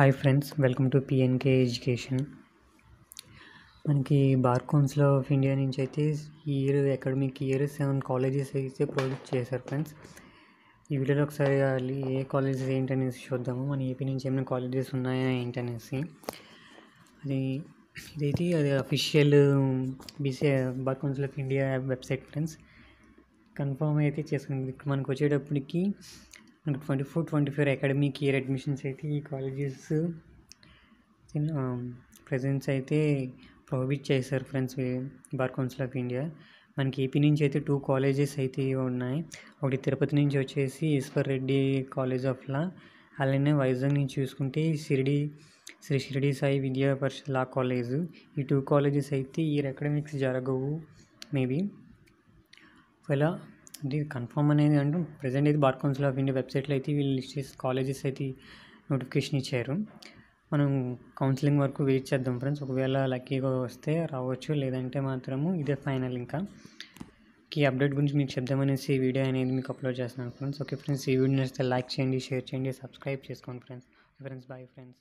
Hi friends, welcome to PNK education. మనకి bar council of India నుంచి అయితే ఈ అకాడమిక్ ఇయర్ 7 కాలేజెస్ అయితే ప్రొజెక్ట్ చేశారు ఫ్రెండ్స్. ఈ వీడియోలో ఒకసారి ఏ కాలేజెస్ ఏంటనేసి చూద్దాము. మన ఏపీ నుంచి ఏమైనా కాలేజెస్ ఉన్నాయా ఏంటనేసి. ఇదైతే అది official BC bar council of India website friends. Confirm అయితే చేసుకుంది. మనకు వచ్చేటప్పటికి మనకు 24 అకాడమిక్ ఇయర్ అడ్మిషన్స్ అయితే ఈ కాలేజెస్ ప్రజెంట్స్ అయితే ప్రొహిబిట్ చేశారు friends bar council of India. మనకి ఏపీ నుంచి అయితే 2 కాలేజెస్ అయితే ఉన్నాయి. ఒకటి తిరుపతి నుంచి వచ్చేసి Eshwar Reddy college of law, అలానే వైజాగ్ నుంచి చూసుకుంటే శ్రీ షిరిడి సాయి విద్యా పరిషత్ లా కాలేజ్. ఈ 2 కాలేజెస్ అయితే ఈ అకాడమిక్స్ జరగవు మేబీ. ఒకవేళ అంటే కన్ఫర్మ్ అనేది అంటే ప్రజెంట్ అయితే బార్ కౌన్సిల్ ఆఫ్ ఇండియా వెబ్సైట్లో అయితే వీళ్ళు లిస్ట్ చేసి కాలేజెస్ అయితే నోటిఫికేషన్ ఇచ్చారు. మనం కౌన్సిలింగ్ వరకు వెయిట్ చేద్దాం ఫ్రెండ్స్. ఒకవేళ లక్కీగా వస్తే రావచ్చు, లేదంటే మాత్రము ఇదే ఫైనల్. ఇంకా ఈ అప్డేట్ గురించి మీకు చెప్దామనేసి ఈ వీడియో అనేది మీకు అప్లోడ్ చేస్తున్నాను ఫ్రెండ్స్. ఓకే ఫ్రెండ్స్, ఈ వీడియో నచ్చితే లైక్ చేయండి, షేర్ చేయండి, సబ్స్క్రైబ్ చేసుకోండి ఫ్రెండ్స్. Bye friends.